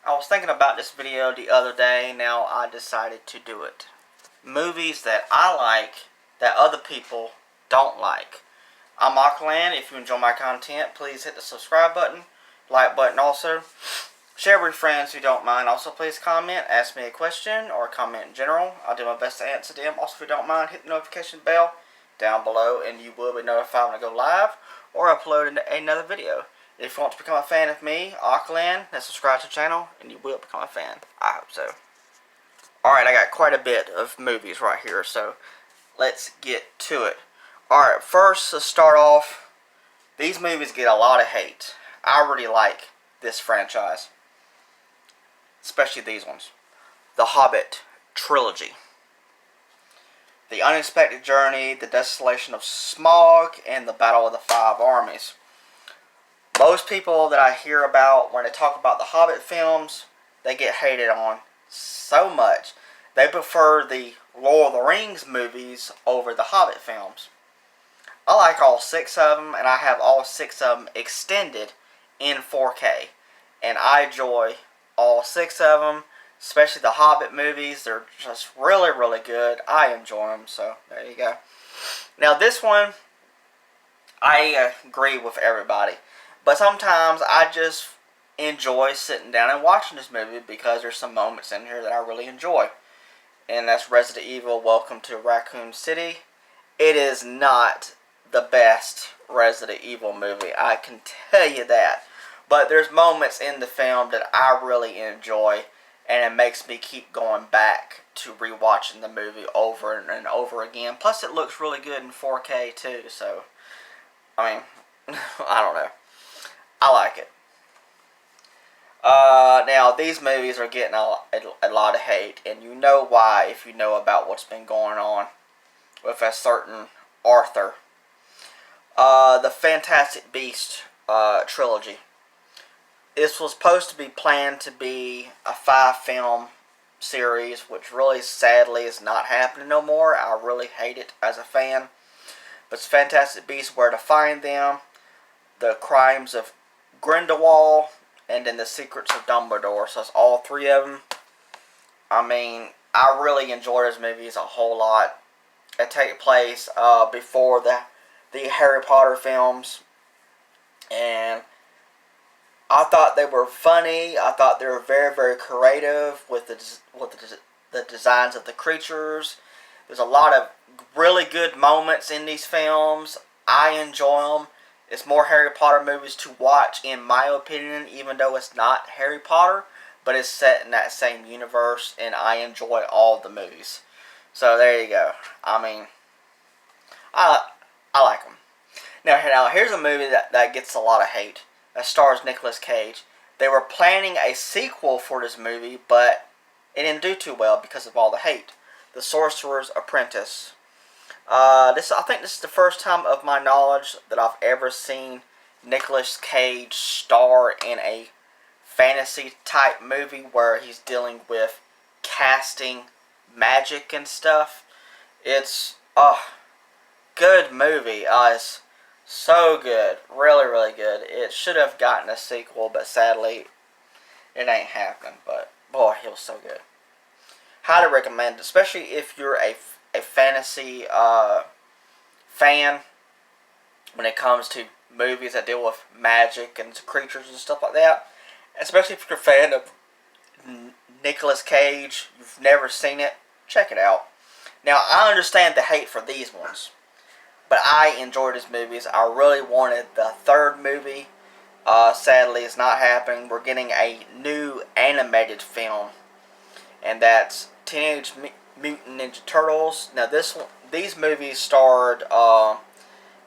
I was thinking about this video the other day. Now I decided to do it. Movies that I like that other people don't like. I'm Auckland. If you enjoy my content, please hit the subscribe button, like button also. Share with friends who don't mind. Also, please comment, ask me a question, or comment in general. I'll do my best to answer them. Also, if you don't mind, hit the notification bell down below, and you will be notified when I go live or upload another video. If you want to become a fan of me, Auckland, then subscribe to the channel, and you will become a fan. I hope so. Alright, I got quite a bit of movies right here, so let's get to it. Alright, first, to start off, these movies get a lot of hate. I really like this franchise, especially these ones. The Hobbit trilogy. The Unexpected Journey, The Desolation of Smaug, and The Battle of the Five Armies. Most people that I hear about when they talk about the Hobbit films, they get hated on so much. They prefer the Lord of the Rings movies over the Hobbit films. I like all 6 of them, and I have all 6 of them extended in 4K. And I enjoy all 6 of them, especially the Hobbit movies. They're just really, really good. I enjoy them, so there you go. Now this one, I agree with everybody. But sometimes I just enjoy sitting down and watching this movie because there's some moments in here that I really enjoy. And that's Resident Evil Welcome to Raccoon City. It is not the best Resident Evil movie, I can tell you that. But there's moments in the film that I really enjoy, and it makes me keep going back to rewatching the movie over and over again. Plus it looks really good in 4K too, so I mean, I don't know. I like it. Now, these movies are getting a lot of hate, and you know why if you know about what's been going on with a certain Arthur. The Fantastic Beasts trilogy. This was supposed to be planned to be a 5-film series, which really sadly is not happening no more. I really hate it as a fan. But it's Fantastic Beasts, Where to Find Them, The Crimes of Grindelwald, and then The Secrets of Dumbledore. So it's all 3 of them. I mean, I really enjoy those movies a whole lot. They take place before the Harry Potter films, and I thought they were funny. I thought they were very, very creative with the designs of the creatures. There's a lot of really good moments in these films. I enjoy them. It's more Harry Potter movies to watch, in my opinion, even though it's not Harry Potter, but it's set in that same universe, and I enjoy all the movies. So there you go. I mean, I like them. Now here's a movie that gets a lot of hate. That stars Nicolas Cage. They were planning a sequel for this movie, but it didn't do too well because of all the hate. The Sorcerer's Apprentice. I think this is the first time of my knowledge that I've ever seen Nicolas Cage star in a fantasy type movie where he's dealing with casting magic and stuff. It's a good movie. It's so good. Really, really good. It should have gotten a sequel, but sadly it ain't happening. But boy, he was so good. Highly recommend, especially if you're a fantasy fan when it comes to movies that deal with magic and creatures and stuff like that. Especially if you're a fan of Nicolas Cage, you've never seen it, check it out. Now, I understand the hate for these ones, but I enjoyed these movies. I really wanted the 3rd movie. Sadly, it's not happening. We're getting a new animated film, and that's Teenage Mutant Ninja Turtles. Now, these movies starred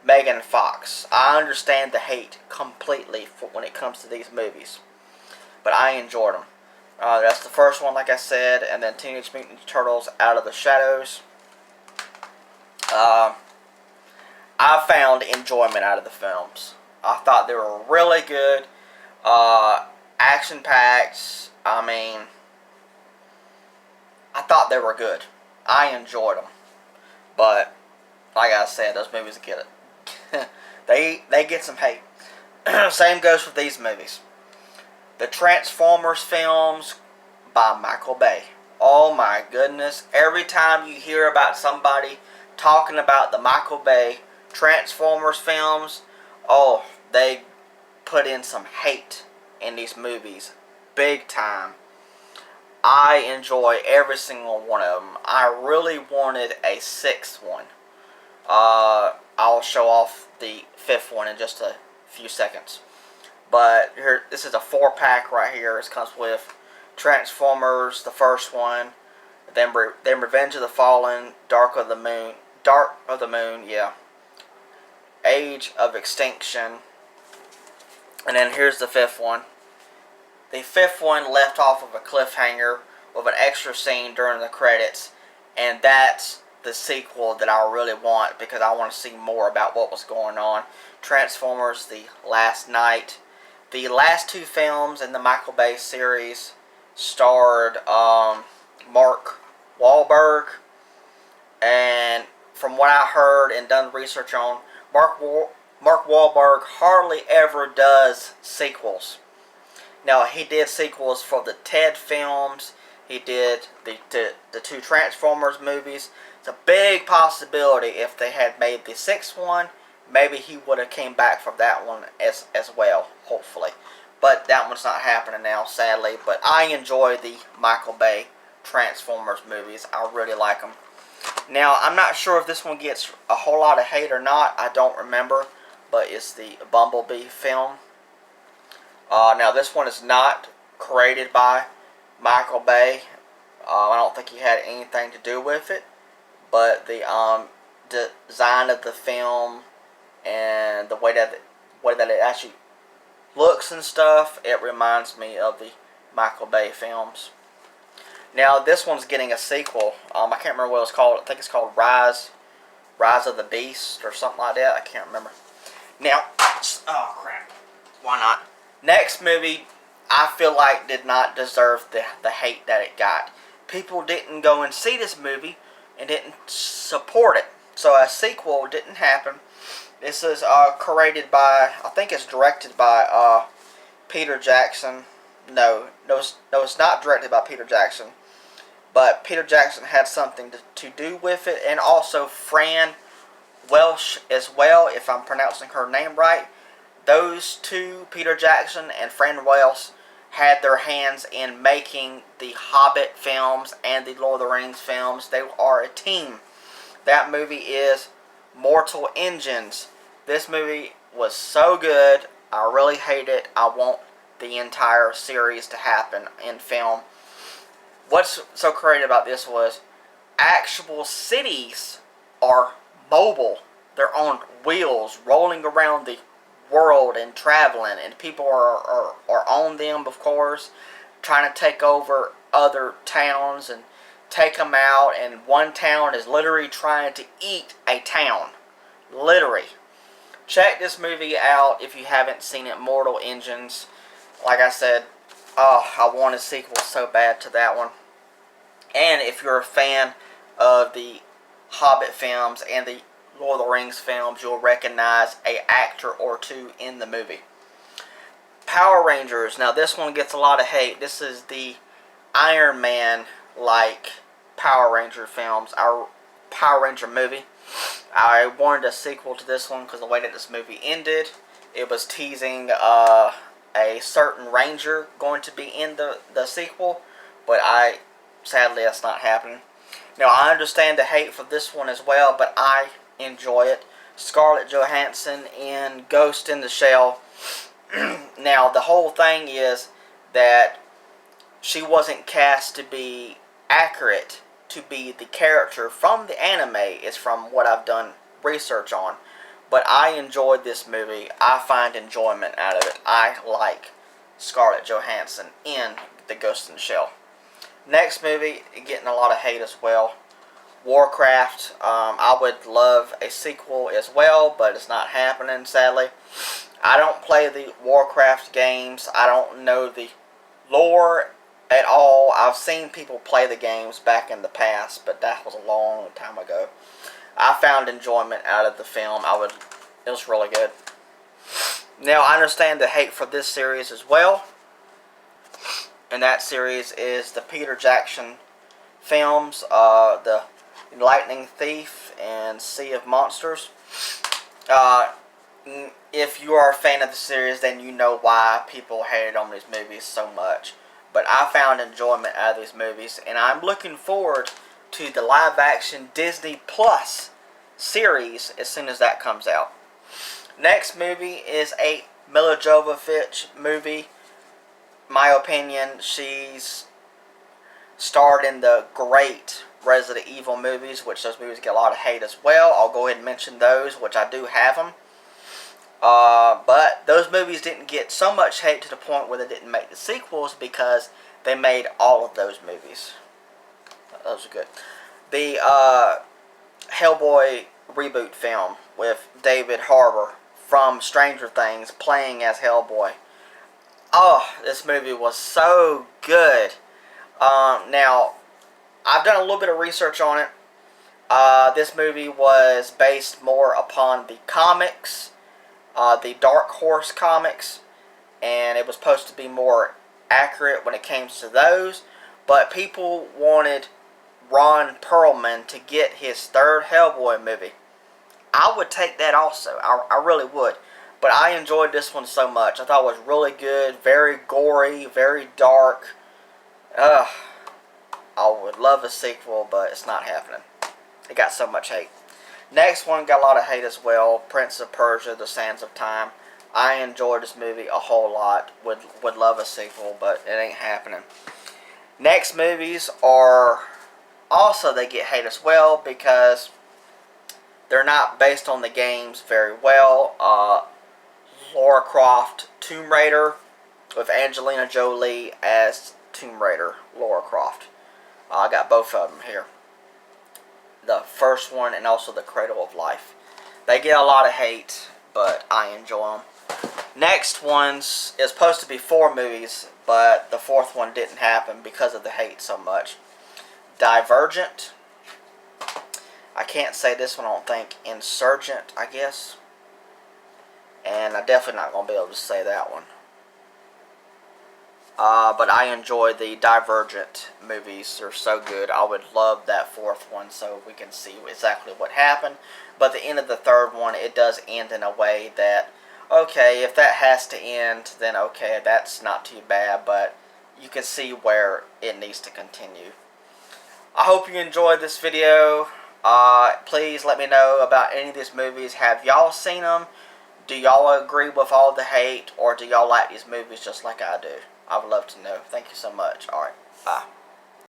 Megan Fox. I understand the hate completely when it comes to these movies, but I enjoyed them. That's the first one, like I said, and then Teenage Mutant Ninja Turtles Out of the Shadows. I found enjoyment out of the films. I thought they were really good, action-packed. I mean, I thought they were good. I enjoyed them. But, like I said, those movies get it. they get some hate. Same goes with these movies. The Transformers films by Michael Bay. Oh my goodness. Every time you hear about somebody talking about the Michael Bay Transformers films, oh, they put in some hate in these movies. Big time. I enjoy every single one of them. I really wanted a sixth one. I'll show off the fifth one in just a few seconds. But here, this is a 4-pack right here. It comes with Transformers, the first one, then Revenge of the Fallen, Dark of the Moon, yeah, Age of Extinction, and then here's the fifth one. The fifth one left off of a cliffhanger with an extra scene during the credits, and that's the sequel that I really want because I want to see more about what was going on. Transformers: The Last Knight. The last two films in the Michael Bay series starred Mark Wahlberg, and from what I heard and done research on, Mark Wahlberg hardly ever does sequels. Now, he did sequels for the Ted films. He did the two Transformers movies. It's a big possibility if they had made the sixth one, maybe he would have came back for that one as well, hopefully. But that one's not happening now, sadly. But I enjoy the Michael Bay Transformers movies. I really like them. Now, I'm not sure if this one gets a whole lot of hate or not. I don't remember. But it's the Bumblebee film. Now, this one is not created by Michael Bay. I don't think he had anything to do with it. But the design of the film and the way that it actually looks and stuff, it reminds me of the Michael Bay films. Now, this one's getting a sequel. I can't remember what it's called. I think it's called Rise of the Beast or something like that. I can't remember. Now, oh crap. Why not? Next movie, I feel like did not deserve the hate that it got. People didn't go and see this movie and didn't support it. So a sequel didn't happen. This is created by, I think it's directed by Peter Jackson. No, it's not directed by Peter Jackson. But Peter Jackson had something to do with it. And also Fran Welsh as well, if I'm pronouncing her name right. Those two, Peter Jackson and Fran Welsh, had their hands in making the Hobbit films and the Lord of the Rings films. They are a team. That movie is Mortal Engines. This movie was so good. I really hate it. I want the entire series to happen in film. What's so creative about this was actual cities are mobile. They're on wheels, rolling around the world and traveling, and people are on them, of course, trying to take over other towns and take them out, and one town is literally trying to eat a town. Literally. Check this movie out if you haven't seen it, Mortal Engines. Like I said, I want a sequel so bad to that one. And if you're a fan of the Hobbit films and the Lord of the Rings films, you'll recognize an actor or two in the movie. Power Rangers. Now this one gets a lot of hate. This is the Iron Man-like Power Ranger films. Our Power Ranger movie. I wanted a sequel to this one because the way that this movie ended, it was teasing a certain Ranger going to be in the sequel, but sadly that's not happening. Now I understand the hate for this one as well, but I enjoy it. Scarlett Johansson in Ghost in the Shell. Now the whole thing is that she wasn't cast to be accurate to be the character from the anime, is from what I've done research on. But I enjoyed this movie. I find enjoyment out of it. I like Scarlett Johansson in the Ghost in the Shell. Next movie, getting a lot of hate as well. Warcraft. I would love a sequel as well, but it's not happening, sadly. I don't play the Warcraft games. I don't know the lore at all. I've seen people play the games back in the past, but that was a long time ago. I found enjoyment out of the film. It was really good. Now, I understand the hate for this series as well. in that series is the Peter Jackson films, the Lightning Thief and Sea of Monsters. Uh, if you are a fan of the series, then you know why people hated on these movies so much. But I found enjoyment out of these movies, and I'm looking forward to the live-action Disney Plus series as soon as that comes out. Next movie is a Milla Jovovich movie. My opinion, she's starred in the great Resident Evil movies, which those movies get a lot of hate as well. I'll go ahead and mention those, which I do have them. But those movies didn't get so much hate to the point where they didn't make the sequels because they made all of those movies. Those are good. The Hellboy reboot film with David Harbour from Stranger Things playing as Hellboy. Oh, this movie was so good. Now, I've done a little bit of research on it. This movie was based more upon the comics, the Dark Horse comics, and it was supposed to be more accurate when it came to those. But people wanted Ron Perlman to get his third Hellboy movie. I would take that also. I really would. But I enjoyed this one so much. I thought it was really good, very gory, very dark. I would love a sequel, but it's not happening. It got so much hate. Next one got a lot of hate as well. Prince of Persia: The Sands of Time. I enjoyed this movie a whole lot. Would love a sequel, but it ain't happening. Next movies are also, they get hate as well because they're not based on the games very well. Lara Croft Tomb Raider with Angelina Jolie as Tomb Raider Lara Croft. I got both of them here. The first one and also the Cradle of Life. They get a lot of hate, but I enjoy them. Next one's is supposed to be 4 movies, but the 4th one didn't happen because of the hate so much. Divergent. I can't say this one, I don't think. Insurgent, I guess. And I'm definitely not going to be able to say that one. But I enjoy the Divergent movies. They're so good. I would love that 4th one so we can see exactly what happened. But the end of the 3rd one, it does end in a way that, okay, if that has to end, then okay, that's not too bad. But you can see where it needs to continue. I hope you enjoyed this video. Please let me know about any of these movies. Have y'all seen them? Do y'all agree with all the hate? Or do y'all like these movies just like I do? I would love to know. Thank you so much. Alright, bye.